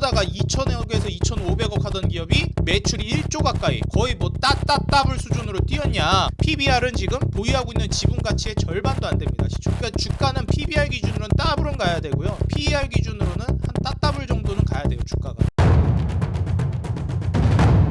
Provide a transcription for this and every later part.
어쩌다가 2,000억에서 2,500억 하던 기업이 매출이 1조 가까이 거의 뭐 따따따블 수준으로 뛰었냐. PBR은 지금 보유하고 있는 지분 가치의 절반도 안 됩니다. 그러니까 주가는 PBR 기준으로는 따블은 가야 되고요. PER 기준으로는 한 따따블 정도는 가야 돼요, 주가가.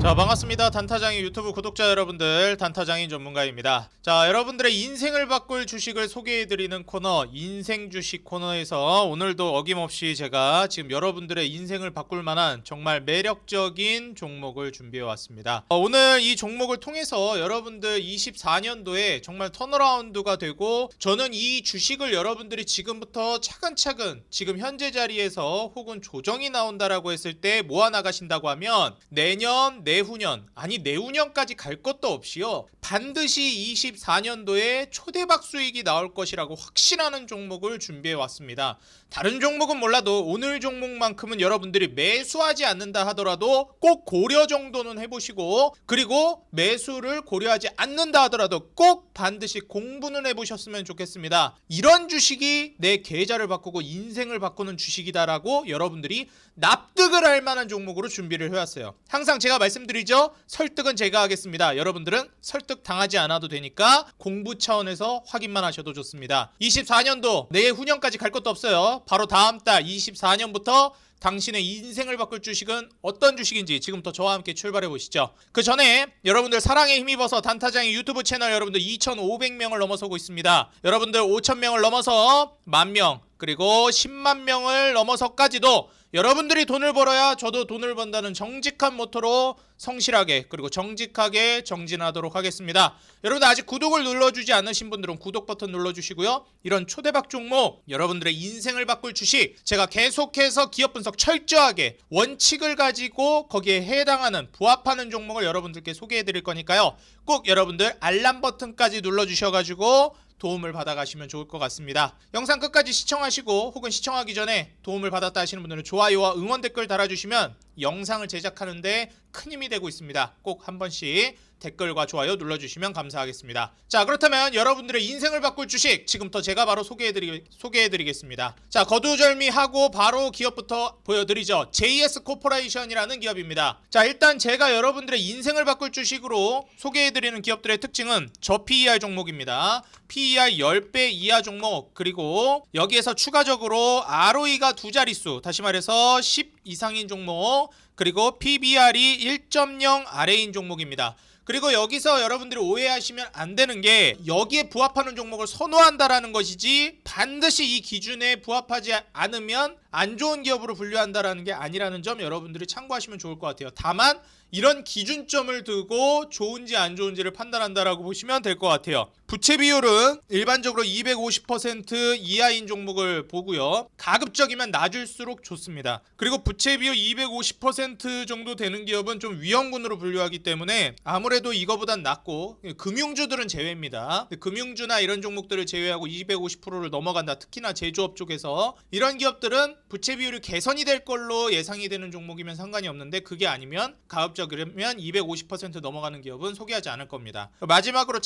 자, 반갑습니다. 단타장인 유튜브 구독자 여러분들, 단타장인 전문가입니다. 자, 여러분들의 인생을 바꿀 주식을 소개해드리는 코너, 인생 주식 코너에서 오늘도 어김없이 제가 지금 여러분들의 인생을 바꿀 만한 정말 매력적인 종목을 준비해왔습니다. 오늘 이 종목을 통해서 여러분들 24년도에 정말 턴어라운드가 되고, 저는 이 주식을 여러분들이 지금부터 차근차근 지금 현재 자리에서 혹은 조정이 나온다라고 했을 때 모아나가신다고 하면 내년, 내후년, 아니 내후년까지 갈 것도 없이요, 반드시 24년도에 초대박 수익이 나올 것이라고 확신하는 종목을 준비해 왔습니다. 다른 종목은 몰라도 오늘 종목만큼은 여러분들이 매수하지 않는다 하더라도 꼭 고려 정도는 해보시고, 그리고 매수를 고려하지 않는다 하더라도 꼭 반드시 공부는 해보셨으면 좋겠습니다. 이런 주식이 내 계좌를 바꾸고 인생을 바꾸는 주식이다라고 여러분들이 납득을 할 만한 종목으로 준비를 해왔어요. 항상 제가 말씀드리죠, 설득은 제가 하겠습니다. 여러분들은 설득 당하지 않아도 되니까 공부 차원에서 확인만 하셔도 좋습니다. 24년도 내후년까지 갈 것도 없어요. 바로 다음 달 24년부터 당신의 인생을 바꿀 주식은 어떤 주식인지 지금부터 저와 함께 출발해 보시죠. 그 전에 여러분들 사랑에 힘입어서 단타장의 유튜브 채널 여러분들 2,500명을 넘어서고 있습니다. 여러분들 5,000명을 넘어서 10,000명, 그리고 10만 명을 넘어서까지도 여러분들이 돈을 벌어야 저도 돈을 번다는 정직한 모토로 성실하게 그리고 정직하게 정진하도록 하겠습니다. 여러분들 아직 구독을 눌러주지 않으신 분들은 구독 버튼 눌러주시고요. 이런 초대박 종목, 여러분들의 인생을 바꿀 주식, 제가 계속해서 기업 분석 철저하게 원칙을 가지고 거기에 해당하는 부합하는 종목을 여러분들께 소개해 드릴 거니까요. 꼭 여러분들 알람 버튼까지 눌러주셔가지고 도움을 받아가시면 좋을 것 같습니다. 영상 끝까지 시청하시고 혹은 시청하기 전에 도움을 받았다 하시는 분들은 좋아요와 응원 댓글 달아주시면 영상을 제작하는데 큰 힘이 되고 있습니다. 꼭 한 번씩 댓글과 좋아요 눌러주시면 감사하겠습니다. 자, 그렇다면 여러분들의 인생을 바꿀 주식 지금부터 제가 바로 소개해드리겠습니다. 자, 거두절미하고 바로 기업부터 보여드리죠. JS 코퍼레이션이라는 기업입니다. 자, 일단 제가 여러분들의 인생을 바꿀 주식으로 소개해드리는 기업들의 특징은 저PER 종목입니다. PER 10배 이하 종목, 그리고 여기에서 추가적으로 ROE가 두 자릿수, 다시 말해서 10 이상인 종목, 그리고 PBR이 1.0 아래인 종목입니다. 그리고 여기서 여러분들이 오해하시면 안 되는 게, 여기에 부합하는 종목을 선호한다라는 것이지 반드시 이 기준에 부합하지 않으면 안 좋은 기업으로 분류한다라는 게 아니라는 점 여러분들이 참고하시면 좋을 것 같아요. 다만 이런 기준점을 두고 좋은지 안 좋은지를 판단한다라고 보시면 될 것 같아요. 부채 비율은 일반적으로 250% 이하인 종목을 보고요. 가급적이면 낮을수록 좋습니다. 그리고 부채 비율 250% 정도 되는 기업은 좀 위험군으로 분류하기 때문에 아무래도 이거보단 낮고, 금융주들은 제외입니다. 금융주나 이런 종목들을 제외하고 250%를 넘어간다. 특히나 제조업 쪽에서 이런 기업들은 부채 비율이 개선이 될 걸로 예상이 되는 종목이면 상관이 없는데, 그게 아니면 가급적이면 250% 넘어가는 기업은 소개하지 않을 겁니다. 마지막으로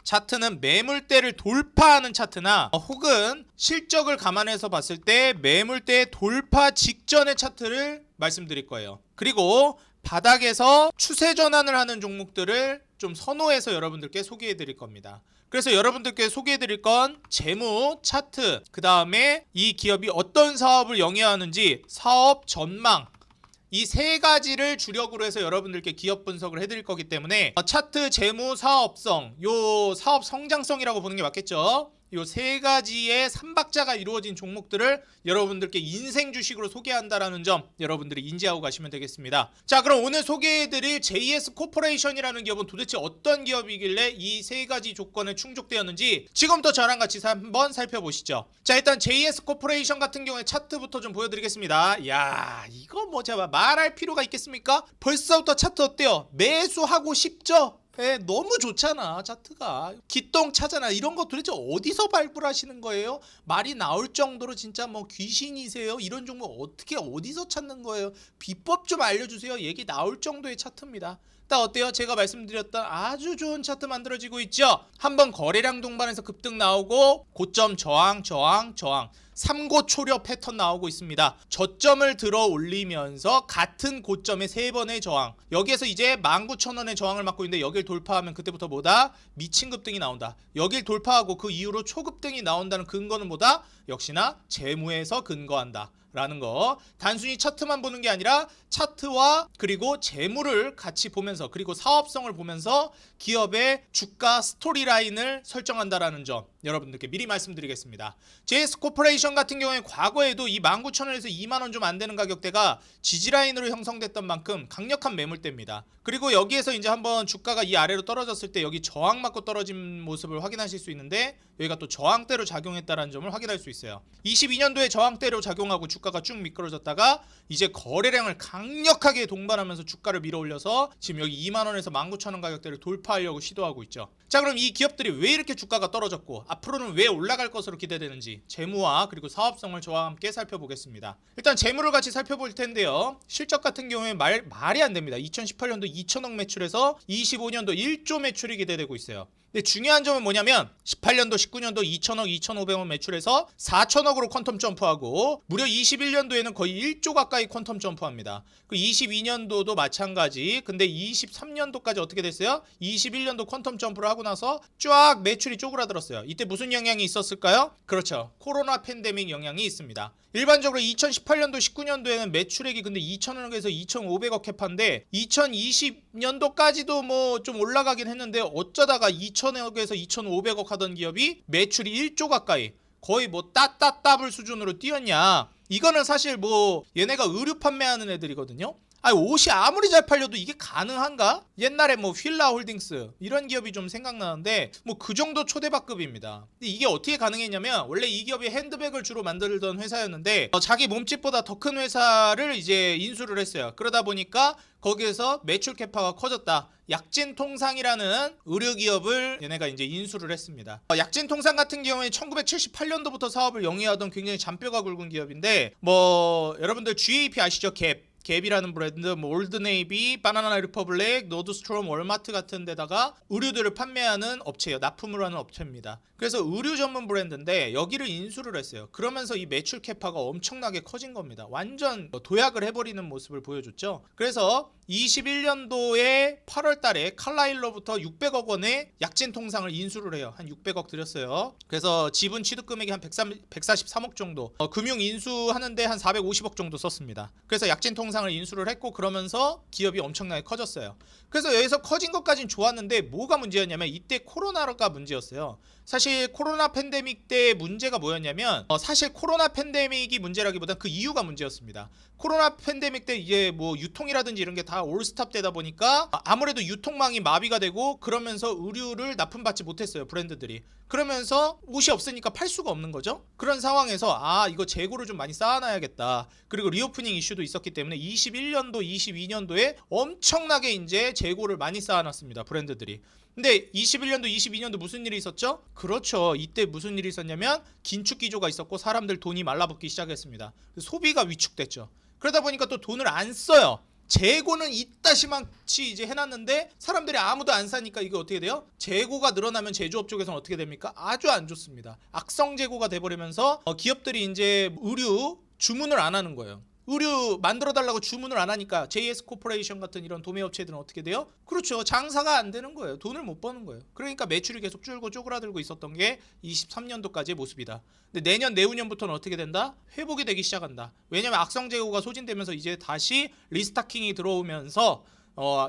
차트는 매물대를 돌파하는 차트나 혹은 실적을 감안해서 봤을 때 매물대 돌파 직전의 차트를 말씀드릴 거예요. 그리고 바닥에서 추세 전환을 하는 종목들을 좀 선호해서 여러분들께 소개해 드릴 겁니다. 그래서 여러분들께 소개해 드릴 건 재무, 차트, 그 다음에 이 기업이 어떤 사업을 영위하는지 사업 전망, 이 세 가지를 주력으로 해서 여러분들께 기업 분석을 해드릴 거기 때문에 차트, 재무, 사업성, 요 사업 성장성이라고 보는 게 맞겠죠. 요 세 가지의 삼박자가 이루어진 종목들을 여러분들께 인생 주식으로 소개한다라는 점 여러분들이 인지하고 가시면 되겠습니다. 자, 그럼 오늘 소개해드릴 JS 코퍼레이션이라는 기업은 도대체 어떤 기업이길래 이 세 가지 조건에 충족되었는지 지금부터 저랑 같이 한번 살펴보시죠. 자, 일단 JS 코퍼레이션 같은 경우에 차트부터 좀 보여드리겠습니다. 야, 이거 뭐 제가 말할 필요가 있겠습니까? 벌써부터 차트 어때요? 매수하고 싶죠? 네, 너무 좋잖아. 차트가 기똥차잖아. 이런 거 도대체 어디서 발굴하시는 거예요? 말이 나올 정도로 진짜 뭐 귀신이세요? 이런 종목 어떻게 어디서 찾는 거예요? 비법 좀 알려주세요. 얘기 나올 정도의 차트입니다. 다 어때요? 제가 말씀드렸던 아주 좋은 차트 만들어지고 있죠. 한번 거래량 동반해서 급등 나오고 고점 저항 저항 저항 3고 초려 패턴 나오고 있습니다. 저점을 들어 올리면서 같은 고점에 3번의 저항, 여기에서 이제 19,000원의 저항을 맞고 있는데 여길 돌파하면 그때부터 뭐다? 미친 급등이 나온다. 여길 돌파하고 그 이후로 초급등이 나온다는 근거는 뭐다? 역시나 재무에서 근거한다 라는 거. 단순히 차트만 보는 게 아니라 차트와 그리고 재무를 같이 보면서, 그리고 사업성을 보면서 기업의 주가 스토리라인을 설정한다라는 점 여러분들께 미리 말씀드리겠습니다. JS코퍼레이션 같은 경우에 과거에도 이 19,000원에서 2만원 좀 안 되는 가격대가 지지라인으로 형성됐던 만큼 강력한 매물대입니다. 그리고 여기에서 이제 한번 주가가 이 아래로 떨어졌을 때 여기 저항 맞고 떨어진 모습을 확인하실 수 있는데, 여기가 또 저항대로 작용했다는 점을 확인할 수 있어요. 22년도에 저항대로 작용하고 주가가 쭉 미끄러졌다가 이제 거래량을 강력하게 동반하면서 주가를 밀어올려서 지금 여기 2만원에서 19,000원 가격대를 돌파하려고 시도하고 있죠. 자, 그럼 이 기업들이 왜 이렇게 주가가 떨어졌고 앞으로는 왜 올라갈 것으로 기대되는지 재무와 그리고 사업성을 저와 함께 살펴보겠습니다. 일단 재무를 같이 살펴볼 텐데요. 실적 같은 경우에 말이 안 됩니다. 2018년도 2천억 매출에서 25년도 1조 매출이 기대되고 있어요. 근데 중요한 점은 뭐냐면 18년도 19년도 2천억 2,500원 매출에서 4천억으로 퀀텀 점프하고 무려 21년도에는 거의 1조 가까이 퀀텀 점프합니다. 그 22년도도 마찬가지. 근데 23년도까지 어떻게 됐어요? 21년도 퀀텀 점프를 하고 나서 쫙 매출이 쪼그라들었어요. 이때 무슨 영향이 있었을까요? 그렇죠. 코로나 팬데믹 영향이 있습니다. 일반적으로 2018년도 19년도에는 매출액이 근데 2,000억에서 2,500억 캐파인데 2020년도까지도 뭐 좀 올라가긴 했는데 어쩌다가 2,000억에서 2,500억 하던 기업이 매출이 1조 가까이, 거의 뭐 따따따블 수준으로 뛰었냐. 이거는 사실 뭐 얘네가 의류 판매하는 애들이거든요. 아니, 옷이 아무리 잘 팔려도 이게 가능한가? 옛날에 뭐 휠라 홀딩스 이런 기업이 좀 생각나는데 뭐 그 정도 초대박급입니다. 근데 이게 어떻게 가능했냐면 원래 이 기업이 핸드백을 주로 만들던 회사였는데 자기 몸집보다 더 큰 회사를 이제 인수를 했어요. 그러다 보니까 거기에서 매출 캐파가 커졌다. 약진통상이라는 의료기업을 얘네가 이제 인수를 했습니다. 약진통상 같은 경우에 1978년도부터 사업을 영위하던 굉장히 잔뼈가 굵은 기업인데, 뭐 여러분들 GAP 아시죠? 갭이라는 브랜드, 뭐 올드네이비, 바나나 리퍼블릭, 노드스트롬, 월마트 같은 데다가 의류들을 판매하는 업체예요. 납품을 하는 업체입니다. 그래서 의류 전문 브랜드인데 여기를 인수를 했어요. 그러면서 이 매출 캐파가 엄청나게 커진 겁니다. 완전 도약을 해버리는 모습을 보여줬죠. 그래서 21년도에 8월 달에 칼라일로부터 600억 원의 약진통상을 인수를 해요. 한 600억 드렸어요. 그래서 지분 취득 금액이 한 143억 정도, 금융 인수하는데 한 450억 정도 썼습니다. 그래서 약진통상을 인수를 했고 그러면서 기업이 엄청나게 커졌어요. 그래서 여기서 커진 것까지는 좋았는데 뭐가 문제였냐면 이때 코로나가 문제였어요. 사실 코로나 팬데믹 때 문제가 뭐였냐면 사실 코로나 팬데믹이 문제라기보다 그 이유가 문제였습니다. 코로나 팬데믹 때 이제 뭐 유통이라든지 이런 게 다 올스탑 되다 보니까 아무래도 유통망이 마비가 되고 그러면서 의류를 납품받지 못했어요, 브랜드들이. 그러면서 옷이 없으니까 팔 수가 없는 거죠. 그런 상황에서 이거 재고를 좀 많이 쌓아놔야겠다. 그리고 리오프닝 이슈도 있었기 때문에 21년도 22년도에 엄청나게 이제 재고를 많이 쌓아놨습니다, 브랜드들이. 근데 21년도 22년도 무슨 일이 있었죠? 그렇죠. 이때 무슨 일이 있었냐면 긴축 기조가 있었고 사람들 돈이 말라붙기 시작했습니다. 소비가 위축됐죠. 그러다 보니까 또 돈을 안 써요. 재고는 이따시만치 이제 해놨는데 사람들이 아무도 안 사니까 이게 어떻게 돼요? 재고가 늘어나면 제조업 쪽에서는 어떻게 됩니까? 아주 안 좋습니다. 악성 재고가 돼버리면서 기업들이 이제 의류 주문을 안 하는 거예요. 의류 만들어 달라고 주문을 안 하니까 JS코퍼레이션 같은 이런 도매업체들은 어떻게 돼요? 그렇죠. 장사가 안 되는 거예요. 돈을 못 버는 거예요. 그러니까 매출이 계속 줄고 쪼그라들고 있었던 게 23년도까지의 모습이다. 근데 내년 내후년부터는 어떻게 된다? 회복이 되기 시작한다. 왜냐면 악성 재고가 소진되면서 이제 다시 리스타킹이 들어오면서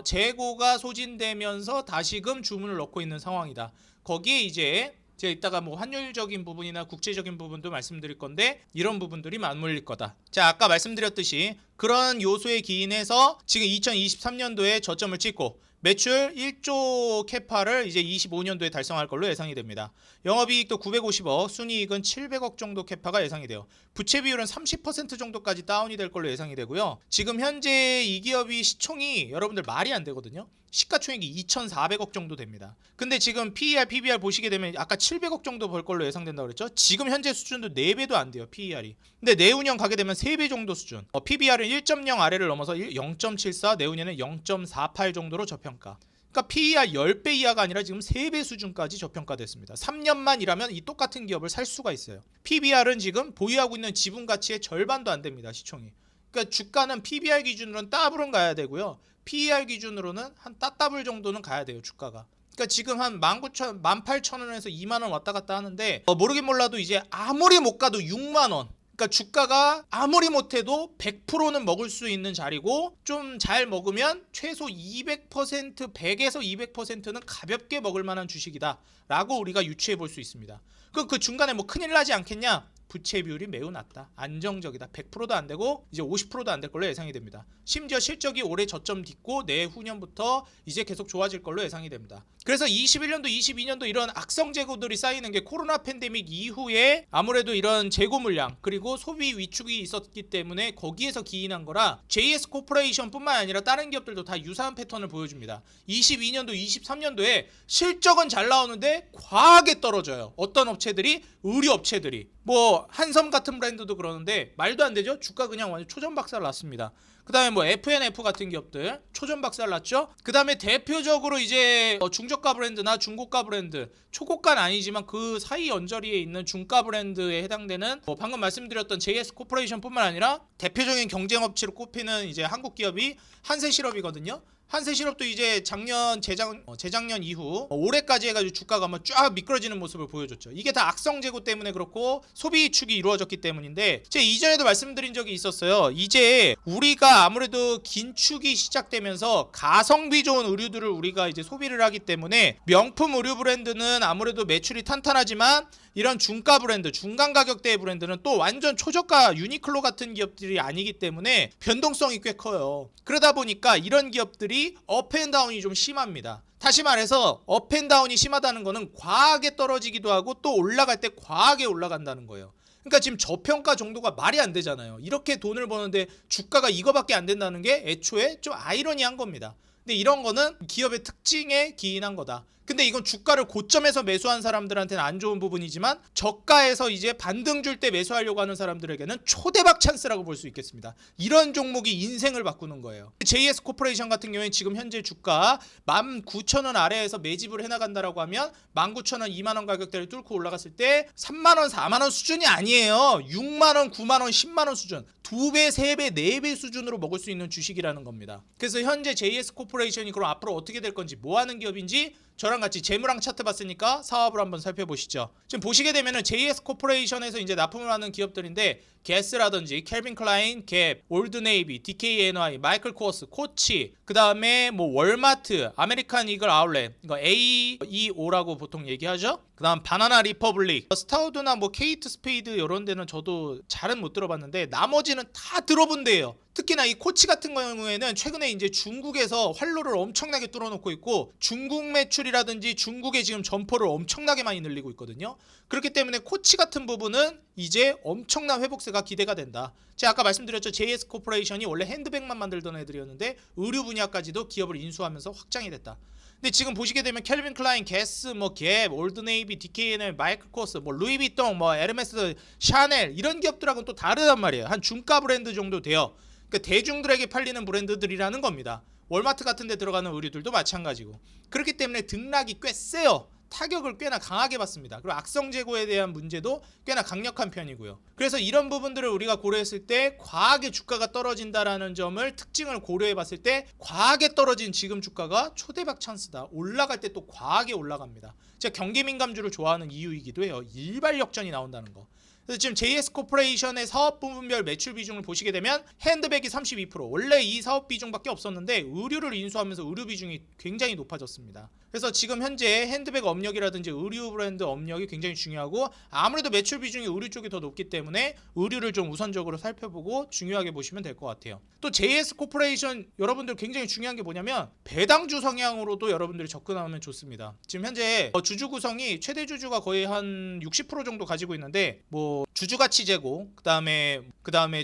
재고가 소진되면서 다시금 주문을 넣고 있는 상황이다. 거기에 이제 제가 이따가 뭐 환율적인 부분이나 국제적인 부분도 말씀드릴 건데 이런 부분들이 맞물릴 거다. 자, 아까 말씀드렸듯이 그런 요소에 기인해서 지금 2023년도에 저점을 찍고 매출 1조 캐파를 이제 25년도에 달성할 걸로 예상이 됩니다. 영업이익도 950억, 순이익은 700억 정도 캐파가 예상이 돼요. 부채 비율은 30% 정도까지 다운이 될 걸로 예상이 되고요. 지금 현재 이 기업이 시총이 여러분들 말이 안 되거든요. 시가총액이 2,400억 정도 됩니다. 근데 지금 PER, PBR 보시게 되면 아까 700억 정도 벌 걸로 예상된다고 그랬죠. 지금 현재 수준도 4배도 안 돼요. PER이. 근데 내후년 가게 되면 3배 정도 수준. PBR은 1.0 아래를 넘어서 0.74, 내후년에 0.48 정도로 저평가. 그러니까 PER 10배 이하가 아니라 지금 3배 수준까지 저평가됐습니다. 3년만 일하면 이 똑같은 기업을 살 수가 있어요. PBR은 지금 보유하고 있는 지분 가치의 절반도 안 됩니다. 시총이. 그러니까 주가는 PBR 기준으로는 따블은 가야 되고요. PER 기준으로는 한 따따블 정도는 가야 돼요. 주가가. 그러니까 지금 한 19,000, 18,000원에서 2만원 왔다 갔다 하는데 모르긴 몰라도 이제 아무리 못 가도 6만원. 그러니까 주가가 아무리 못해도 100%는 먹을 수 있는 자리고 좀 잘 먹으면 최소 200%, 100에서 200%는 가볍게 먹을 만한 주식이다 라고 우리가 유추해 볼 수 있습니다. 그럼 그 중간에 뭐 큰일 나지 않겠냐? 부채 비율이 매우 낮다. 안정적이다. 100%도 안 되고 이제 50%도 안 될 걸로 예상이 됩니다. 심지어 실적이 올해 저점 딛고 내후년부터 이제 계속 좋아질 걸로 예상이 됩니다. 그래서 21년도, 22년도 이런 악성 재고들이 쌓이는 게 코로나 팬데믹 이후에 아무래도 이런 재고 물량 그리고 소비 위축이 있었기 때문에 거기에서 기인한 거라 JS 코퍼레이션 뿐만 아니라 다른 기업들도 다 유사한 패턴을 보여줍니다. 22년도, 23년도에 실적은 잘 나오는데 과하게 떨어져요. 어떤 업체들이? 의류 업체들이. 뭐 한섬 같은 브랜드도 그러는데 말도 안 되죠. 주가 그냥 완전 초전박살 났습니다. 그 다음에 뭐 FNF 같은 기업들 초전박살 났죠. 그 다음에 대표적으로 이제 중저가 브랜드나 중고가 브랜드, 초고가는 아니지만 그 사이 언저리에 있는 중가 브랜드에 해당되는 방금 말씀드렸던 JS 코퍼레이션 뿐만 아니라 대표적인 경쟁업체로 꼽히는 이제 한국 기업이 한세실업이거든요. 한세실업도 이제 재작년 이후 올해까지 해가지고 주가가 한번 쫙 미끄러지는 모습을 보여줬죠. 이게 다 악성 재고 때문에 그렇고 소비 위축이 이루어졌기 때문인데 제가 이전에도 말씀드린 적이 있었어요. 이제 우리가 아무래도 긴축이 시작되면서 가성비 좋은 의류들을 우리가 이제 소비를 하기 때문에 명품 의류 브랜드는 아무래도 매출이 탄탄하지만 이런 중가 브랜드, 중간 가격대의 브랜드는 또 완전 초저가 유니클로 같은 기업들이 아니기 때문에 변동성이 꽤 커요. 그러다 보니까 이런 기업들이 업앤다운이 좀 심합니다. 다시 말해서 업앤다운이 심하다는 거는 과하게 떨어지기도 하고 또 올라갈 때 과하게 올라간다는 거예요. 그러니까 지금 저평가 정도가 말이 안 되잖아요. 이렇게 돈을 버는데 주가가 이거밖에 안 된다는 게 애초에 좀 아이러니한 겁니다. 근데 이런 거는 기업의 특징에 기인한 거다. 근데 이건 주가를 고점에서 매수한 사람들한테는 안 좋은 부분이지만 저가에서 이제 반등 줄 때 매수하려고 하는 사람들에게는 초대박 찬스라고 볼 수 있겠습니다. 이런 종목이 인생을 바꾸는 거예요. JS 코퍼레이션 같은 경우에 지금 현재 주가 19,000원 아래에서 매집을 해나간다라고 하면 19,000원, 2만원 가격대를 뚫고 올라갔을 때 3만원, 4만원 수준이 아니에요. 6만원, 9만원, 10만원 수준. 2배, 3배, 4배 수준으로 먹을 수 있는 주식이라는 겁니다. 그래서 현재 JS 코퍼레이션이 그럼 앞으로 어떻게 될 건지 뭐 하는 기업인지 저랑 같이 재무랑 차트 봤으니까 사업을 한번 살펴보시죠. 지금 보시게 되면은 JS 코퍼레이션에서 이제 납품을 하는 기업들인데 게스라든지 캘빈 클라인, 갭, 올드네이비, DKNY, 마이클 코어스, 코치, 그 다음에 뭐 월마트, 아메리칸 이글 아울렛, 이거 AEO라고 보통 얘기하죠. 그 다음 바나나 리퍼블릭, 스타우드나 뭐 케이트 스페이드 이런 데는 저도 잘은 못 들어봤는데 나머지는 다 들어본 데예요. 특히나 이 코치 같은 경우에는 최근에 이제 중국에서 활로를 엄청나게 뚫어놓고 있고 중국 매출이라든지 중국에 지금 점포를 엄청나게 많이 늘리고 있거든요. 그렇기 때문에 코치 같은 부분은 이제 엄청난 회복세가 기대가 된다. 제가 아까 말씀드렸죠. JS 코퍼레이션이 원래 핸드백만 만들던 애들이었는데 의류 분야까지도 기업을 인수하면서 확장이 됐다. 근데 지금 보시게 되면 캘빈 클라인, 게스, 뭐 갭, 올드네이비, DKNL, 마이클 코스, 뭐 루이비통, 뭐 에르메스, 샤넬 이런 기업들하고는 또 다르단 말이에요. 한 중가 브랜드 정도 돼요. 그러니까 대중들에게 팔리는 브랜드들이라는 겁니다. 월마트 같은 데 들어가는 의류들도 마찬가지고. 그렇기 때문에 등락이 꽤 세요. 타격을 꽤나 강하게 받습니다. 그리고 악성 재고에 대한 문제도 꽤나 강력한 편이고요. 그래서 이런 부분들을 우리가 고려했을 때 과하게 주가가 떨어진다라는 점을 특징을 고려해 봤을 때 과하게 떨어진 지금 주가가 초대박 찬스다. 올라갈 때 또 과하게 올라갑니다. 제가 경기 민감주를 좋아하는 이유이기도 해요. 일발 역전이 나온다는 거. 그래서 지금 JS 코퍼레이션의 사업 부분별 매출 비중을 보시게 되면 핸드백이 32%, 원래 이 사업 비중밖에 없었는데 의류를 인수하면서 의류 비중이 굉장히 높아졌습니다. 그래서 지금 현재 핸드백 업력이라든지 의류 브랜드 업력이 굉장히 중요하고 아무래도 매출 비중이 의류 쪽이 더 높기 때문에 의류를 좀 우선적으로 살펴보고 중요하게 보시면 될 것 같아요. 또 JS 코퍼레이션 여러분들 굉장히 중요한 게 뭐냐면 배당주 성향으로도 여러분들이 접근하면 좋습니다. 지금 현재 주주 구성이 최대 주주가 거의 한 60% 정도 가지고 있는데 뭐 뭐 주주가치 제고, 그다음에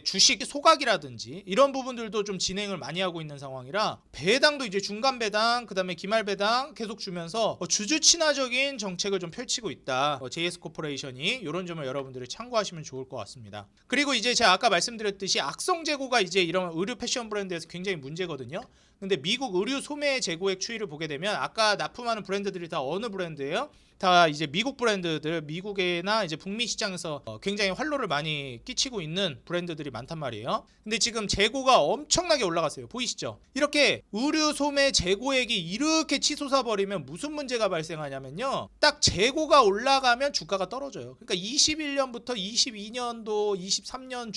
주식 소각이라든지 이런 부분들도 좀 진행을 많이 하고 있는 상황이라 배당도 이제 중간 배당, 그다음에 기말 배당 계속 주면서 주주 친화적인 정책을 좀 펼치고 있다. JS 코퍼레이션이 이런 점을 여러분들이 참고하시면 좋을 것 같습니다. 그리고 이제 제가 아까 말씀드렸듯이 악성 재고가 이제 이런 의류 패션 브랜드에서 굉장히 문제거든요. 근데 미국 의류 소매 재고액 추이를 보게 되면 아까 납품하는 브랜드들이 다 어느 브랜드예요? 다 이제 미국 브랜드들, 미국이나 이제 북미 시장에서 굉장히 활로를 많이 끼치고 있는 브랜드들이 많단 말이에요. 근데 지금 재고가 엄청나게 올라갔어요. 보이시죠? 이렇게 의류 소매 재고액이 이렇게 치솟아 버리면 무슨 문제가 발생하냐면요, 딱 재고가 올라가면 주가가 떨어져요. 그러니까 21년부터 22년도 23년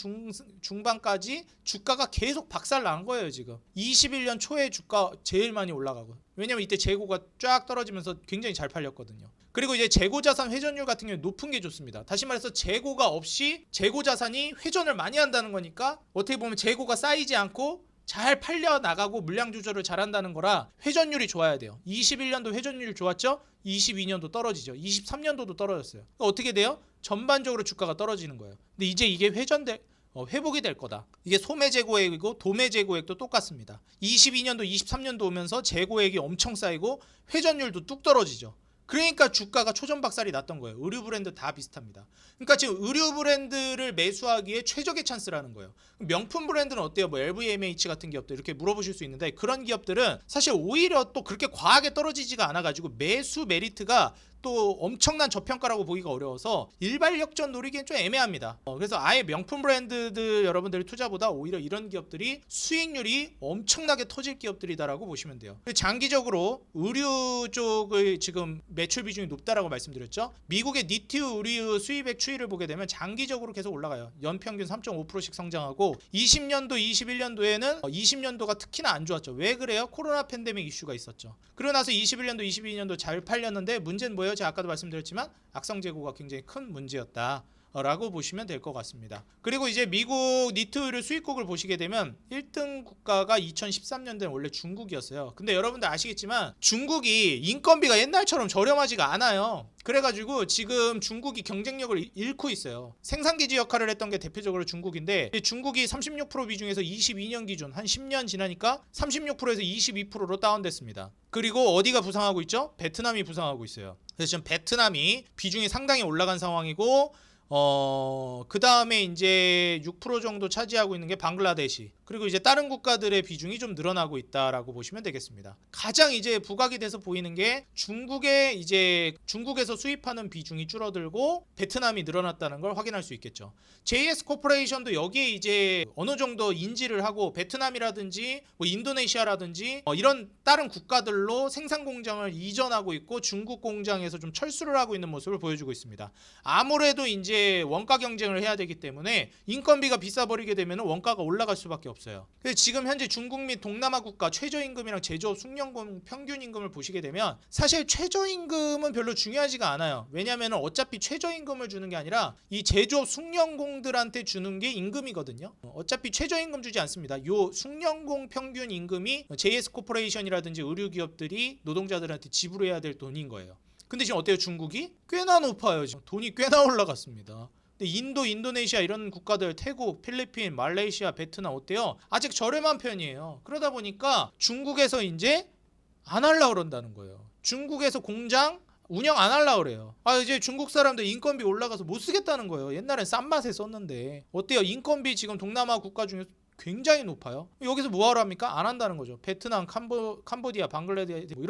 중반까지 주가가 계속 박살 난 거예요. 지금 21년 초에 주가 제일 많이 올라가고, 왜냐면 이때 재고가 쫙 떨어지면서 굉장히 잘 팔렸거든요. 그리고 이제 재고자산 회전율 같은 경우에 높은 게 좋습니다. 다시 말해서 재고가 없이 재고자산이 회전을 많이 한다는 거니까 어떻게 보면 재고가 쌓이지 않고 잘 팔려 나가고 물량 조절을 잘한다는 거라 회전율이 좋아야 돼요. 21년도 회전율 좋았죠? 22년도 떨어지죠. 23년도도 떨어졌어요. 그러니까 어떻게 돼요? 전반적으로 주가가 떨어지는 거예요. 근데 이제 이게 회복이 될 거다. 이게 소매 재고액이고 도매 재고액도 똑같습니다. 22년도 23년도 오면서 재고액이 엄청 쌓이고 회전율도 뚝 떨어지죠. 그러니까 주가가 초전박살이 났던 거예요. 의류 브랜드 다 비슷합니다. 그러니까 지금 의류 브랜드를 매수하기에 최적의 찬스라는 거예요. 명품 브랜드는 어때요? 뭐 LVMH 같은 기업들 이렇게 물어보실 수 있는데, 그런 기업들은 사실 오히려 또 그렇게 과하게 떨어지지가 않아가지고 매수 메리트가 또 엄청난 저평가라고 보기가 어려워서 일발역전 노리기엔 좀 애매합니다. 그래서 아예 명품 브랜드들 여러분들이 투자보다 오히려 이런 기업들이 수익률이 엄청나게 터질 기업들이다라고 보시면 돼요. 장기적으로 의류 쪽의 지금 매출 비중이 높다라고 말씀드렸죠. 미국의 니트 의류 수입액 추이를 보게 되면 장기적으로 계속 올라가요. 연평균 3.5%씩 성장하고 20년도 21년도에는 20년도가 특히나 안 좋았죠. 왜 그래요? 코로나 팬데믹 이슈가 있었죠. 그러고 나서 21년도 22년도 잘 팔렸는데 문제는 뭐예요? 제가 아까도 말씀드렸지만 악성 재고가 굉장히 큰 문제였다 라고 보시면 될 것 같습니다. 그리고 이제 미국 니트 의류 수입국을 보시게 되면 1등 국가가 2013년도에 원래 중국이었어요. 근데 여러분들 아시겠지만 중국이 인건비가 옛날처럼 저렴하지가 않아요. 그래가지고 지금 중국이 경쟁력을 잃고 있어요. 생산기지 역할을 했던 게 대표적으로 중국인데, 중국이 36% 비중에서 22년 기준 한 10년 지나니까 36%에서 22%로 다운됐습니다. 그리고 어디가 부상하고 있죠? 베트남이 부상하고 있어요. 그래서 지금 베트남이 비중이 상당히 올라간 상황이고, 그 다음에 이제 6% 정도 차지하고 있는 게 방글라데시, 그리고 이제 다른 국가들의 비중이 좀 늘어나고 있다라고 보시면 되겠습니다. 가장 이제 부각이 돼서 보이는 게 중국에서 수입하는 비중이 줄어들고 베트남이 늘어났다는 걸 확인할 수 있겠죠. JS 코퍼레이션도 여기에 이제 어느 정도 인지를 하고 베트남이라든지 뭐 인도네시아라든지 이런 다른 국가들로 생산 공장을 이전하고 있고 중국 공장에서 좀 철수를 하고 있는 모습을 보여주고 있습니다. 아무래도 이제 원가 경쟁을 해야 되기 때문에 인건비가 비싸 버리게 되면 원가가 올라갈 수밖에 없어요. 그래서 지금 현재 중국 및 동남아 국가 최저임금이랑 제조업 숙련금 평균임금을 보시게 되면 사실 최저임금은 별로 중요하지가 않아요. 왜냐하면 어차피 최저임금을 주는 게 아니라 이 제조업 숙련공들한테 주는 게 임금이거든요. 어차피 최저임금 주지 않습니다. 요 숙련공 평균 임금이 JS 코퍼레이션이라든지 의류기업들이 노동자들한테 지불해야 될 돈인 거예요. 근데 지금 어때요? 중국이 꽤나 높아요. 지금 돈이 꽤나 올라갔습니다. 근데 인도, 인도네시아 이런 국가들, 태국, 필리핀, 말레이시아, 베트남 어때요? 아직 저렴한 편이에요. 그러다 보니까 중국에서 이제 안 하려고 그런다는 거예요. 중국에서 공장 운영 안 하려고 그래요. 이제 중국 사람들 인건비 올라가서 못 쓰겠다는 거예요. 옛날엔 싼 맛에 썼는데 어때요? 인건비 지금 동남아 국가 중에 굉장히 높아요. 여기서 뭐하러 합니까? 안 한다는 거죠. 베트남, 캄보디아, 방글라데시 뭐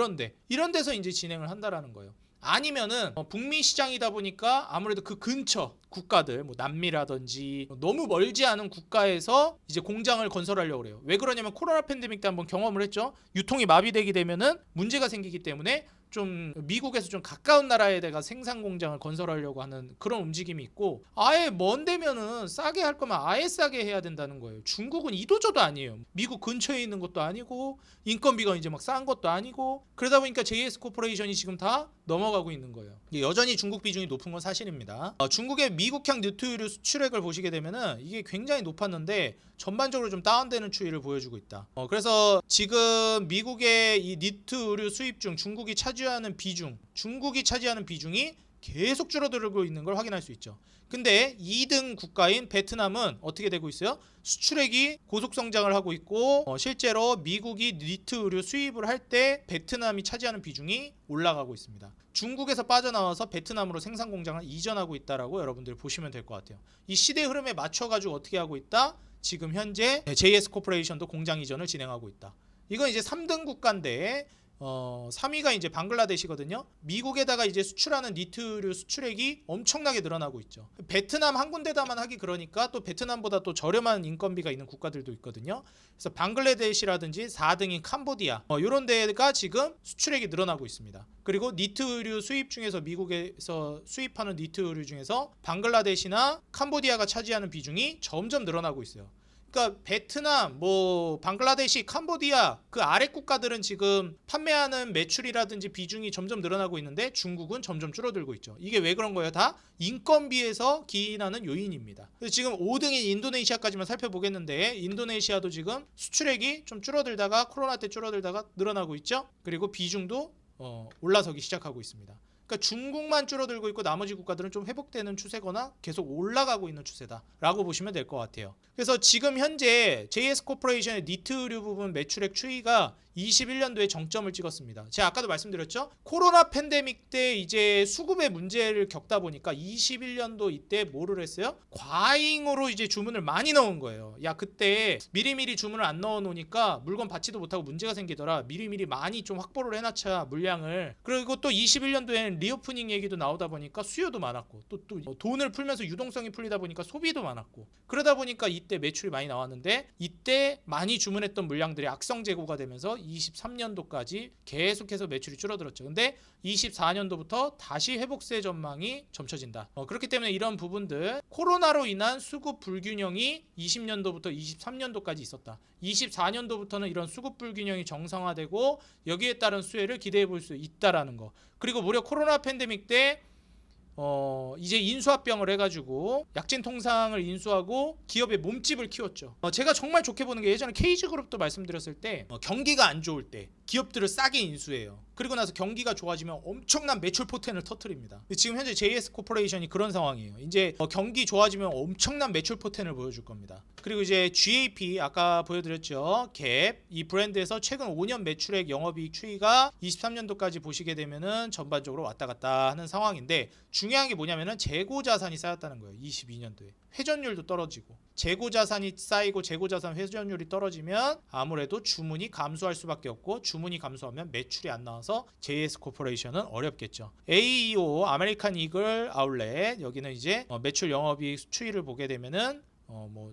이런 데서 이제 진행을 한다라는 거예요. 아니면은 북미 시장이다 보니까 아무래도 그 근처 국가들, 뭐 남미라든지 너무 멀지 않은 국가에서 이제 공장을 건설하려고 그래요. 왜 그러냐면 코로나 팬데믹 때 한번 경험을 했죠. 유통이 마비되게 되면은 문제가 생기기 때문에 좀 미국에서 좀 가까운 나라에다가 생산 공장을 건설하려고 하는 그런 움직임이 있고, 아예 먼 데면은 싸게 할 거면 아예 싸게 해야 된다는 거예요. 중국은 이도저도 아니에요. 미국 근처에 있는 것도 아니고 인건비가 이제 막 싼 것도 아니고, 그러다 보니까 JS 코퍼레이션이 지금 다 넘어가고 있는 거예요. 여전히 중국 비중이 높은 건 사실입니다. 중국의 미국향 니트 의류 수출액을 보시게 되면은 이게 굉장히 높았는데 전반적으로 좀 다운되는 추이를 보여주고 있다. 그래서 지금 미국의 이 니트 의류 수입 중 중국이 차지하는 비중이 계속 줄어들고 있는 걸 확인할 수 있죠. 근데 2등 국가인 베트남은 어떻게 되고 있어요? 수출액이 고속 성장을 하고 있고 실제로 미국이 니트 의류 수입을 할 때 베트남이 차지하는 비중이 올라가고 있습니다. 중국에서 빠져나와서 베트남으로 생산 공장을 이전하고 있다라고 여러분들 보시면 될 것 같아요. 이 시대 흐름에 맞춰가지고 어떻게 하고 있다? 지금 현재 JS 코퍼레이션도 공장 이전을 진행하고 있다. 이건 이제 3등 국가인데 3위가 이제 방글라데시거든요. 미국에다가 이제 수출하는 니트류 수출액이 엄청나게 늘어나고 있죠. 베트남 한 군데다만 하기 그러니까 또 베트남보다 또 저렴한 인건비가 있는 국가들도 있거든요. 그래서 방글라데시라든지 4등인 캄보디아 이런 데가 지금 수출액이 늘어나고 있습니다. 그리고 니트 의류 수입 중에서 미국에서 수입하는 니트 의류 중에서 방글라데시나 캄보디아가 차지하는 비중이 점점 늘어나고 있어요. 그러니까 베트남, 방글라데시, 캄보디아 그 아래 국가들은 지금 판매하는 매출이라든지 비중이 점점 늘어나고 있는데 중국은 점점 줄어들고 있죠. 이게 왜 그런 거예요? 다 인건비에서 기인하는 요인입니다. 그래서 지금 5등인 인도네시아까지만 살펴보겠는데 인도네시아도 지금 수출액이 좀 줄어들다가 코로나 때 줄어들다가 늘어나고 있죠. 그리고 비중도 올라서기 시작하고 있습니다. 그러니까 중국만 줄어들고 있고 나머지 국가들은 좀 회복되는 추세거나 계속 올라가고 있는 추세다라고 보시면 될 것 같아요. 그래서 지금 현재 JS 코퍼레이션의 니트 의류 부분 매출액 추이가 21년도에 정점을 찍었습니다. 제가 아까도 말씀드렸죠. 코로나 팬데믹 때 이제 수급의 문제를 겪다 보니까 21년도 이때 뭐를 했어요? 과잉으로 이제 주문을 많이 넣은 거예요. 야, 그때 미리미리 주문을 안 넣어 놓으니까 물건 받지도 못하고 문제가 생기더라. 미리미리 많이 좀 확보를 해놨자 물량을. 그리고 또 21년도에는 리오프닝 얘기도 나오다 보니까 수요도 많았고 또 돈을 풀면서 유동성이 풀리다 보니까 소비도 많았고 그러다 보니까 이때 매출이 많이 나왔는데 이때 많이 주문했던 물량들이 악성 재고가 되면서 23년도까지 계속해서 매출이 줄어들었죠. 근데 24년도부터 다시 회복세 전망이 점쳐진다. 그렇기 때문에 이런 부분들 코로나로 인한 수급 불균형이 20년도부터 23년도까지 있었다. 24년도부터는 이런 수급 불균형이 정상화되고 여기에 따른 수혜를 기대해 볼 수 있다라는 거. 그리고 무려 코로나 팬데믹 때 이제 인수합병을 해가지고 약진 통상을 인수하고 기업의 몸집을 키웠죠. 제가 정말 좋게 보는 게 예전에 케이지그룹도 말씀드렸을 때 경기가 안 좋을 때 기업들을 싸게 인수해요. 그리고 나서 경기가 좋아지면 엄청난 매출 포텐을 터뜨립니다. 지금 현재 JS 코퍼레이션이 그런 상황이에요. 이제 경기 좋아지면 엄청난 매출 포텐을 보여줄 겁니다. 그리고 이제 GAP 아까 보여드렸죠. 갭 이 브랜드에서 최근 5년 매출액 영업이익 추이가 23년도까지 보시게 되면은 전반적으로 왔다 갔다 하는 상황인데 중요한 게 뭐냐면은 재고 자산이 쌓였다는 거예요. 22년도에 회전율도 떨어지고 재고 자산이 쌓이고 재고 자산 회전율이 떨어지면 아무래도 주문이 감소할 수밖에 없고 주문이 감소하면 매출이 안 나와서 JS 코퍼레이션은 어렵겠죠. AEO 아메리칸 이글 아울렛 여기는 이제 매출 영업이익 추이를 보게 되면은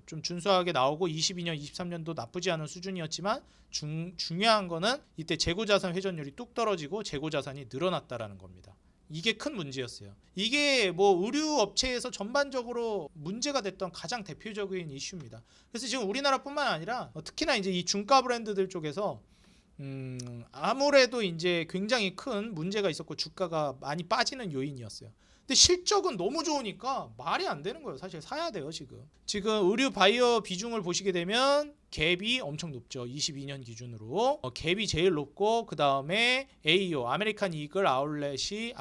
좀 준수하게 나오고 22년, 23년도 나쁘지 않은 수준이었지만 중요한 거는 이때 재고자산 회전율이 뚝 떨어지고 재고자산이 늘어났다라는 겁니다. 이게 큰 문제였어요. 이게 의류 업체에서 전반적으로 문제가 됐던 가장 대표적인 이슈입니다. 그래서 지금 우리나라뿐만 아니라 특히나 이제 이 중가 브랜드들 쪽에서 아무래도 이제 굉장히 큰 문제가 있었고 주가가 많이 빠지는 요인이었어요. 근데 실적은 너무 좋으니까 말이 안 되는 거예요. 사실 사야 돼요. 지금 의류 바이어 비중을 보시게 되면 갭이 엄청 높죠. 22년 기준으로 갭이 제일 높고 그 다음에 AEO 아메리칸 이글 아웃핏이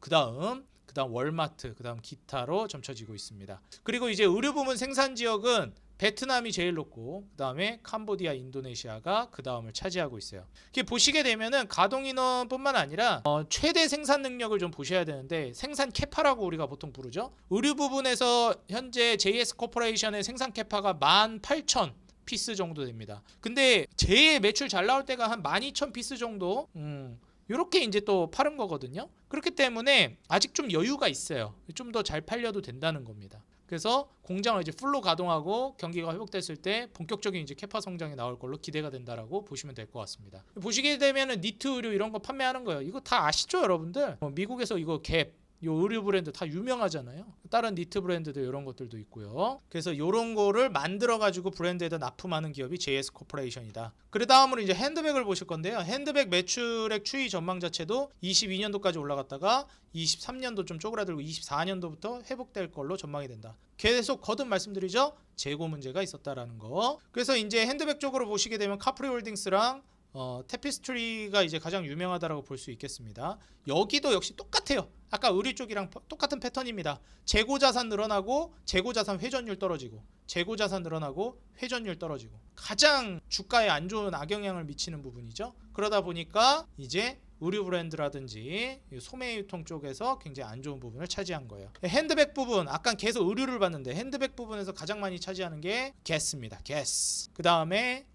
그 다음 월마트 그 다음 기타로 점쳐지고 있습니다. 그리고 이제 의류 부문 생산 지역은 베트남이 제일 높고 그 다음에 캄보디아, 인도네시아가 그 다음을 차지하고 있어요. 이렇게 보시게 되면은 가동 인원뿐만 아니라 최대 생산 능력을 좀 보셔야 되는데 생산 캐파라고 우리가 보통 부르죠. 의류 부분에서 현재 JS 코퍼레이션의 생산 캐파가 18,000 피스 정도 됩니다. 근데 제일 매출 잘 나올 때가 한 12,000피스 정도 이렇게 이제 또 파는 거거든요. 그렇기 때문에 아직 좀 여유가 있어요. 좀 더 잘 팔려도 된다는 겁니다. 그래서 공장을 이제 풀로 가동하고 경기가 회복됐을 때 본격적인 이제 캐파 성장이 나올 걸로 기대가 된다라고 보시면 될 것 같습니다. 보시게 되면은 니트 의류 이런 거 판매하는 거예요. 이거 다 아시죠, 여러분들? 미국에서 이거 갭 요 의류 브랜드 다 유명하잖아요. 다른 니트 브랜드들 이런 것들도 있고요. 그래서 이런 거를 만들어 가지고 브랜드에다 납품하는 기업이 JS 코퍼레이션이다. 그 다음으로 이제 핸드백을 보실 건데요. 핸드백 매출액 추이 전망 자체도 22년도까지 올라갔다가 23년도 좀 쪼그라들고 24년도부터 회복될 걸로 전망이 된다. 계속 거듭 말씀드리죠. 재고 문제가 있었다라는 거. 그래서 이제 핸드백 쪽으로 보시게 되면 카프리 홀딩스랑 테피스트리가 이제 가장 유명하다라고 볼 수 있겠습니다. 여기도 역시 똑같아요. 아까 의류 쪽이랑 똑같은 패턴입니다. 재고자산 늘어나고 재고자산 회전율 떨어지고 재고자산 늘어나고 회전율 떨어지고 가장 주가에 안 좋은 악영향을 미치는 부분이죠. 그러다 보니까 이제 의류 브랜드라든지 소매 유통 쪽에서 굉장히 안 좋은 부분을 차지한 거예요. 핸드백 부분, 아까 계속 의류를 봤는데 핸드백 부분에서 가장 많이 차지하는 게 게스입니다. 게스. 그 다음에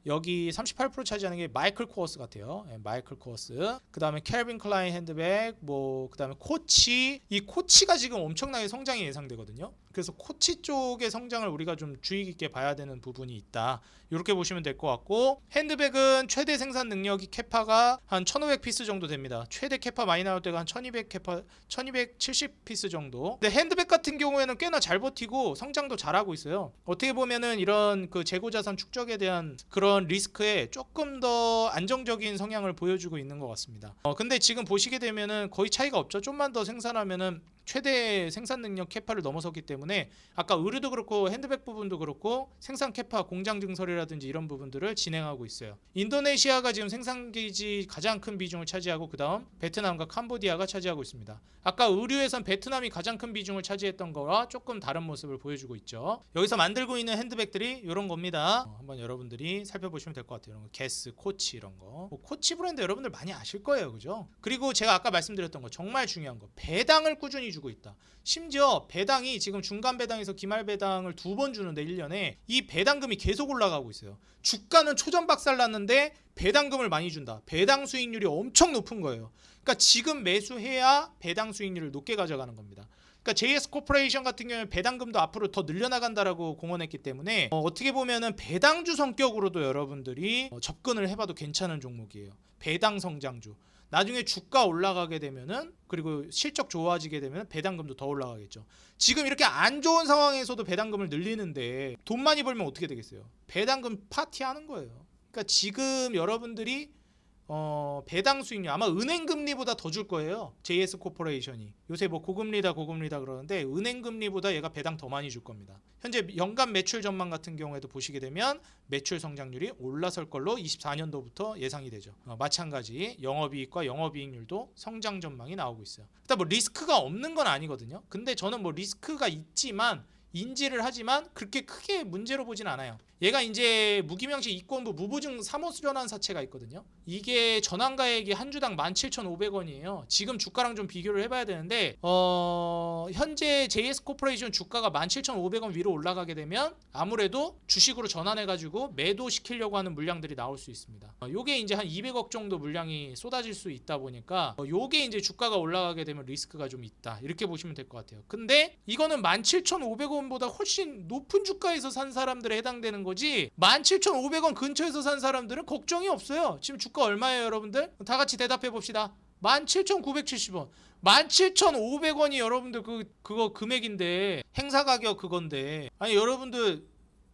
여기 38% 차지하는 게 마이클 코어스 같아요. 마이클 코어스. 그 다음에 캘빈 클라인 핸드백, 그 다음에 코치. 이 코치가 지금 엄청나게 성장이 예상되거든요. 그래서 코치 쪽의 성장을 우리가 좀 주의 깊게 봐야 되는 부분이 있다. 이렇게 보시면 될 것 같고, 핸드백은 최대 생산 능력이 캐파가 한 1500피스 정도 됩니다. 최대 캐파 많이 나올 때가 한 1200 캐파, 1270피스 정도. 근데 핸드백 같은 경우에는 꽤나 잘 버티고 성장도 잘하고 있어요. 어떻게 보면은 이런 그 재고자산 축적에 대한 그런 리스크에 조금 더 안정적인 성향을 보여주고 있는 것 같습니다. 근데 지금 보시게 되면은 거의 차이가 없죠. 좀만 더 생산하면은 최대 생산 능력 캐파를 넘어섰기 때문에 아까 의류도 그렇고 핸드백 부분도 그렇고 생산 캐파, 공장 증설이라든지 이런 부분들을 진행하고 있어요. 인도네시아가 지금 생산 기지 가장 큰 비중을 차지하고 그 다음 베트남과 캄보디아가 차지하고 있습니다. 아까 의류에선 베트남이 가장 큰 비중을 차지했던 거와 조금 다른 모습을 보여주고 있죠. 여기서 만들고 있는 핸드백들이 이런 겁니다. 한번 여러분들이 살펴보시면 될 것 같아요. 이런 거 게스, 코치 이런 거. 코치 브랜드 여러분들 많이 아실 거예요, 그죠? 그리고 제가 아까 말씀드렸던 거 정말 중요한 거, 배당을 꾸준히 주고 있다. 심지어 배당이 지금 중간 배당에서 기말 배당을 2번 주는데 1년에 이 배당금이 계속 올라가고 있어요. 주가는 초전박살 났는데 배당금을 많이 준다. 배당 수익률이 엄청 높은 거예요. 그러니까 지금 매수해야 배당 수익률을 높게 가져가는 겁니다. 그러니까 JS 코퍼레이션 같은 경우는 배당금도 앞으로 더 늘려나간다라고 공언했기 때문에 어떻게 보면은 배당주 성격으로도 여러분들이 접근을 해봐도 괜찮은 종목이에요. 배당 성장주. 나중에 주가 올라가게 되면은, 그리고 실적 좋아지게 되면 배당금도 더 올라가겠죠. 지금 이렇게 안 좋은 상황에서도 배당금을 늘리는데 돈 많이 벌면 어떻게 되겠어요? 배당금 파티하는 거예요. 그러니까 지금 여러분들이 배당 수익률 아마 은행 금리보다 더 줄 거예요. JS 코퍼레이션이 요새 뭐 고금리다 그러는데 은행 금리보다 얘가 배당 더 많이 줄 겁니다. 현재 연간 매출 전망 같은 경우에도 보시게 되면 매출 성장률이 올라설 걸로 24년도부터 예상이 되죠. 마찬가지 영업이익과 영업이익률도 성장 전망이 나오고 있어요. 일단 뭐 리스크가 없는 건 아니거든요. 근데 저는 뭐 리스크가 있지만 인지를 하지만 그렇게 크게 문제로 보진 않아요. 얘가 이제 무기명시 이권부 무보증 3호 수련한 사채가 있거든요. 이게 전환가액이 한 주당 17,500원이에요. 지금 주가랑 좀 비교를 해봐야 되는데 현재 JS 코퍼레이션 주가가 17,500원 위로 올라가게 되면 아무래도 주식으로 전환해가지고 매도시키려고 하는 물량들이 나올 수 있습니다. 요게 이제 한 200억 정도 물량이 쏟아질 수 있다 보니까 요게 이제 주가가 올라가게 되면 리스크가 좀 있다. 이렇게 보시면 될 것 같아요. 근데 이거는 17,500원보다 훨씬 높은 주가에서 산 사람들에 해당되는 거지 17,500원 근처에서 산 사람들은 걱정이 없어요. 지금 주가 얼마예요, 여러분들? 다 같이 대답해 봅시다. 17,970원. 17,500원이 여러분들 그거 금액인데 행사 가격 그건데 아니 여러분들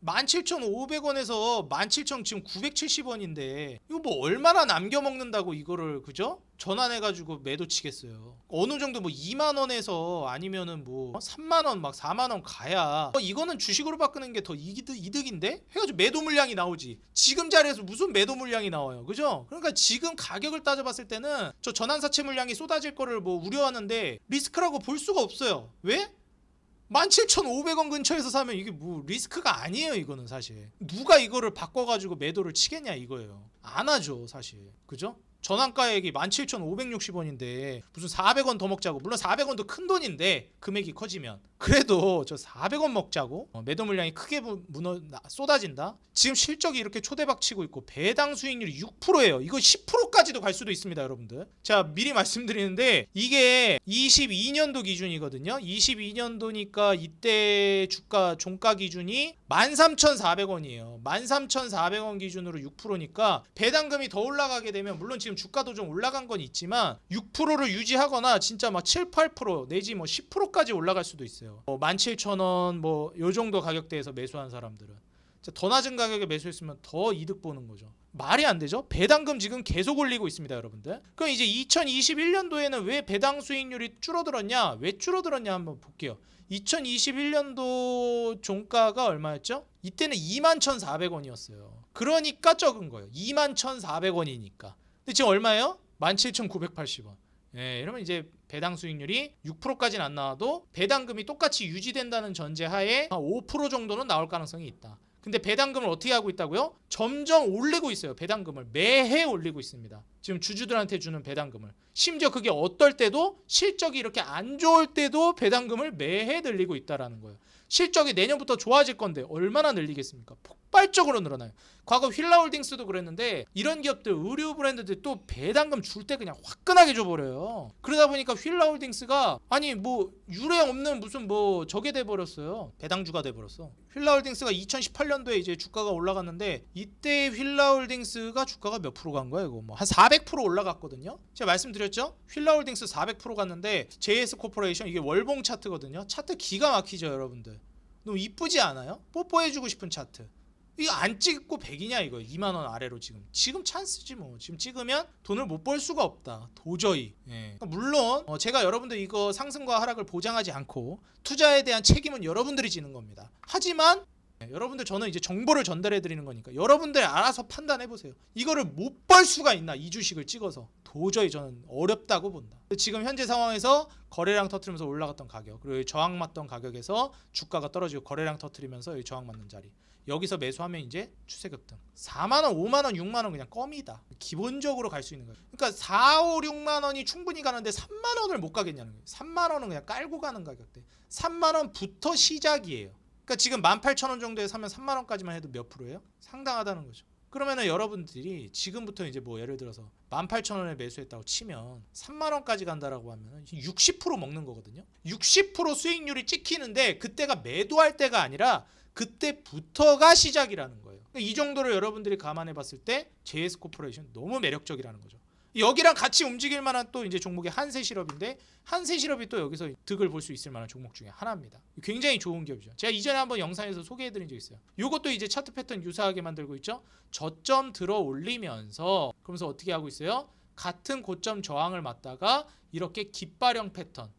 17,500원에서 17,000 지금 970원인데 이거 뭐 얼마나 남겨 먹는다고 이거를 그죠? 전환해가지고 매도 치겠어요. 어느 정도 뭐 2만원에서 아니면은 뭐 3만원 막 4만원 가야 이거는 주식으로 바꾸는 게 더 이득인데? 해가지고 매도 물량이 나오지. 지금 자리에서 무슨 매도 물량이 나와요. 그죠? 그러니까 지금 가격을 따져봤을 때는 저 전환사채 물량이 쏟아질 거를 뭐 우려하는데 리스크라고 볼 수가 없어요. 왜? 17,500원 근처에서 사면 이게 뭐 리스크가 아니에요. 이거는 사실 누가 이거를 바꿔가지고 매도를 치겠냐 이거예요. 안 하죠 사실. 그죠? 전환가액이 17,560원인데 무슨 400원 더 먹자고. 물론 400원도 큰 돈인데 금액이 커지면 그래도 저 400원 먹자고 매도 물량이 크게 쏟아진다. 지금 실적이 이렇게 초대박 치고 있고 배당 수익률이 6%예요. 이거 10%까지도 갈 수도 있습니다 여러분들. 자 미리 말씀드리는데 이게 22년도 기준이거든요. 22년도니까 이때 주가 종가 기준이 13,400원이에요 13,400원 기준으로 6%니까 배당금이 더 올라가게 되면 물론 지금 주가도 좀 올라간 건 있지만 6%를 유지하거나 진짜 막 7, 8% 내지 뭐 10%까지 올라갈 수도 있어요. 17,000원 뭐 요 정도 가격대에서 매수한 사람들은 더 낮은 가격에 매수했으면 더 이득 보는 거죠. 말이 안 되죠? 배당금 지금 계속 올리고 있습니다 여러분들. 그럼 이제 2021년도에는 왜 배당 수익률이 줄어들었냐? 왜 줄어들었냐 한번 볼게요. 2021년도 종가가 얼마였죠? 이때는 21,400원이었어요. 그러니까 적은 거예요. 21,400원이니까. 근데 지금 얼마예요? 17,980원. 예, 이러면 이제 배당 수익률이 6%까지는 안 나와도 배당금이 똑같이 유지된다는 전제하에 한 5% 정도는 나올 가능성이 있다. 근데 배당금을 어떻게 하고 있다고요? 점점 올리고 있어요. 배당금을 매해 올리고 있습니다. 지금 주주들한테 주는 배당금을. 심지어 그게 어떨 때도 실적이 이렇게 안 좋을 때도 배당금을 매해 늘리고 있다라는 거예요. 실적이 내년부터 좋아질 건데 얼마나 늘리겠습니까? 폭발적으로 늘어나요. 과거 휠라홀딩스도 그랬는데 이런 기업들 의류 브랜드들 또 배당금 줄 때 그냥 화끈하게 줘버려요. 그러다 보니까 휠라홀딩스가 아니 뭐 유례 없는 무슨 뭐 저게 돼버렸어요. 배당주가 돼버렸어. 휠라홀딩스가 2018년도에 이제 주가가 올라갔는데 이때 휠라홀딩스가 주가가 몇 프로 간 거야 이거 뭐 한 400% 올라갔거든요. 제가 말씀드렸죠. 휠라홀딩스 400% 갔는데 JS코퍼레이션 이게 월봉 차트거든요. 차트 기가 막히죠 여러분들. 너무 이쁘지 않아요? 뽀뽀해주고 싶은 차트. 이거 안 찍고 100이냐 이거 2만원 아래로 지금 찬스지 뭐. 지금 찍으면 돈을 못 벌 수가 없다 도저히. 예. 그러니까 물론 제가 여러분들 이거 상승과 하락을 보장하지 않고 투자에 대한 책임은 여러분들이 지는 겁니다. 하지만 여러분들 저는 이제 정보를 전달해 드리는 거니까 여러분들 알아서 판단해 보세요. 이거를 못 벌 수가 있나 이 주식을 찍어서. 도저히 저는 어렵다고 본다. 지금 현재 상황에서 거래량 터트리면서 올라갔던 가격 그리고 저항 맞던 가격에서 주가가 떨어지고 거래량 터트리면서 여기 저항 맞는 자리 여기서 매수하면 이제 추세 급등 4만원 5만원 6만원 그냥 껌이다. 기본적으로 갈 수 있는 거예요. 그러니까 4, 5, 6만원이 충분히 가는데 3만원을 못 가겠냐는 거예요. 3만원은 그냥 깔고 가는 가격대 3만원부터 시작이에요. 그러니까 지금 18,000원 정도에 사면 3만원까지만 해도 몇 프로예요? 상당하다는 거죠. 그러면은 여러분들이 지금부터 이제 뭐 예를 들어서 18,000원에 매수했다고 치면 3만원까지 간다라고 하면 60% 먹는 거거든요. 60% 수익률이 찍히는데 그때가 매도할 때가 아니라 그때부터가 시작이라는 거예요. 그러니까 이 정도를 여러분들이 감안해 봤을 때 JS코퍼레이션 너무 매력적이라는 거죠. 여기랑 같이 움직일 만한 또 이제 종목이 한세실업인데 한세실업이 또 여기서 득을 볼 수 있을 만한 종목 중에 하나입니다. 굉장히 좋은 기업이죠. 제가 이전에 한번 영상에서 소개해드린 적 있어요. 이것도 이제 차트 패턴 유사하게 만들고 있죠. 저점 들어 올리면서 그러면서 어떻게 하고 있어요? 같은 고점 저항을 맞다가 이렇게 깃발형 패턴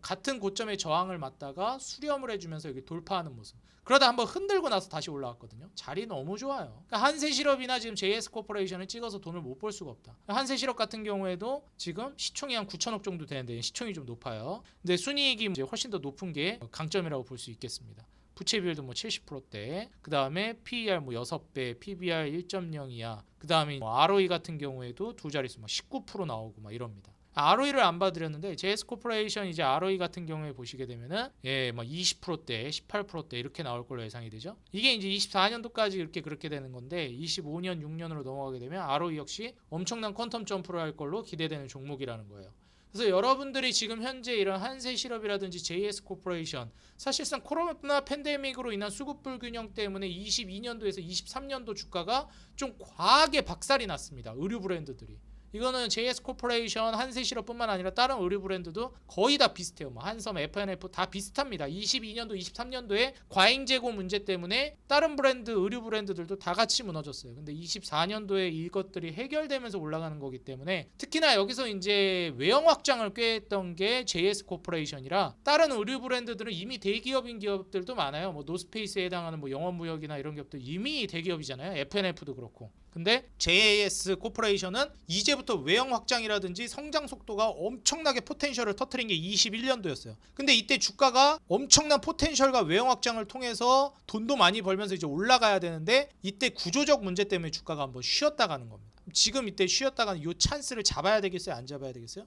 같은 고점의 저항을 맞다가 수렴을 해주면서 여기 돌파하는 모습. 그러다 한번 흔들고 나서 다시 올라왔거든요. 자리 너무 좋아요. 그러니까 한세실업이나 지금 JS코퍼레이션을 찍어서 돈을 못 벌 수가 없다. 한세실업 같은 경우에도 지금 시총이 한 9천억 정도 되는데 시총이 좀 높아요. 근데 순이익이 이제 훨씬 더 높은 게 강점이라고 볼 수 있겠습니다. 부채 비율도 뭐 70%대, 그 다음에 PER 뭐 6배, PBR 1.0이야. 그 다음에 뭐 ROE 같은 경우에도 두 자릿수 막 19% 나오고 막 이럽니다. ROE를 안 봐드렸는데 JS코퍼레이션 이제 ROE 같은 경우에 보시게 되면은 막 20%대, 18%대 이렇게 나올 걸로 예상이 되죠. 이게 이제 24년도까지 이렇게 그렇게 되는 건데 25년, 6년으로 넘어가게 되면 ROE 역시 엄청난 퀀텀 점프를 할 걸로 기대되는 종목이라는 거예요. 그래서 여러분들이 지금 현재 이런 한세실업이라든지 JS코퍼레이션 사실상 코로나 팬데믹으로 인한 수급 불균형 때문에 22년도에서 23년도 주가가 좀 과하게 박살이 났습니다. 의류 브랜드들이. 이거는 JS코퍼레이션, 한세실업뿐만 아니라 다른 의류 브랜드도 거의 다 비슷해요. 뭐 한섬, F&F 다 비슷합니다. 22년도, 23년도에 과잉 재고 문제 때문에 다른 브랜드, 의류 브랜드들도 다 같이 무너졌어요. 근데 24년도에 이것들이 해결되면서 올라가는 거기 때문에 특히나 여기서 이제 외형 확장을 꾀했던 게 JS코퍼레이션이라 다른 의류 브랜드들은 이미 대기업인 기업들도 많아요. 뭐 노스페이스에 해당하는 뭐 영업무역이나 이런 기업들 이미 대기업이잖아요. F&F도 그렇고. 근데 JS코퍼레이션은 이제부터 외형 확장이라든지 성장 속도가 엄청나게 포텐셜을 터뜨린 게 21년도였어요. 근데 이때 주가가 엄청난 포텐셜과 외형 확장을 통해서 돈도 많이 벌면서 이제 올라가야 되는데 이때 구조적 문제 때문에 주가가 한번 쉬었다 가는 겁니다. 지금 이때 쉬었다가는 이 찬스를 잡아야 되겠어요? 안 잡아야 되겠어요?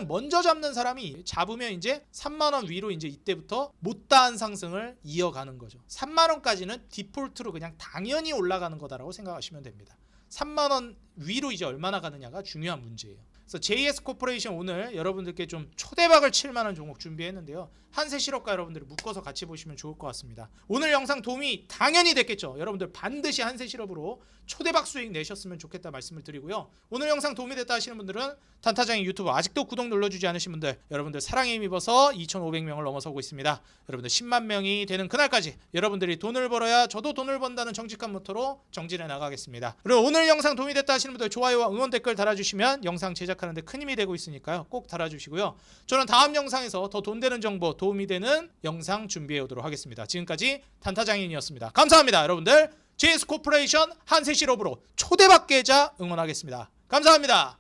먼저 잡는 사람이 잡으면 이제 3만원 위로 이제 이때부터 못다한 상승을 이어가는 거죠. 3만원까지는 디폴트로 그냥 당연히 올라가는 거다라고 생각하시면 됩니다. 3만원 위로 이제 얼마나 가느냐가 중요한 문제예요. 그래서 JS코퍼레이션 오늘 여러분들께 좀 초대박을 칠 만한 종목 준비했는데요. 한세실업과 여러분들이 묶어서 같이 보시면 좋을 것 같습니다. 오늘 영상 도움이 당연히 됐겠죠. 여러분들 반드시 한세실업으로 초대박 수익 내셨으면 좋겠다 말씀을 드리고요. 오늘 영상 도움이 됐다 하시는 분들은 단타장의 유튜브 아직도 구독 눌러주지 않으신 분들 여러분들 사랑에 힘입어서 2,500명을 넘어서고 있습니다. 여러분들 10만 명이 되는 그날까지 여러분들이 돈을 벌어야 저도 돈을 번다는 정직한 모토로 정진해 나가겠습니다. 그리고 오늘 영상 도움이 됐다 하시는 분들 좋아요와 응원 댓글 달아주시면 영상 제작 시작하는데 큰 힘이 되고 있으니까요. 꼭 달아주시고요. 저는 다음 영상에서 더 돈 되는 정보, 도움이 되는 영상 준비해 오도록 하겠습니다. 지금까지 단타장인이었습니다. 감사합니다. 여러분들 GS 코퍼레이션 한세실업으로 초대박 계좌 응원하겠습니다. 감사합니다.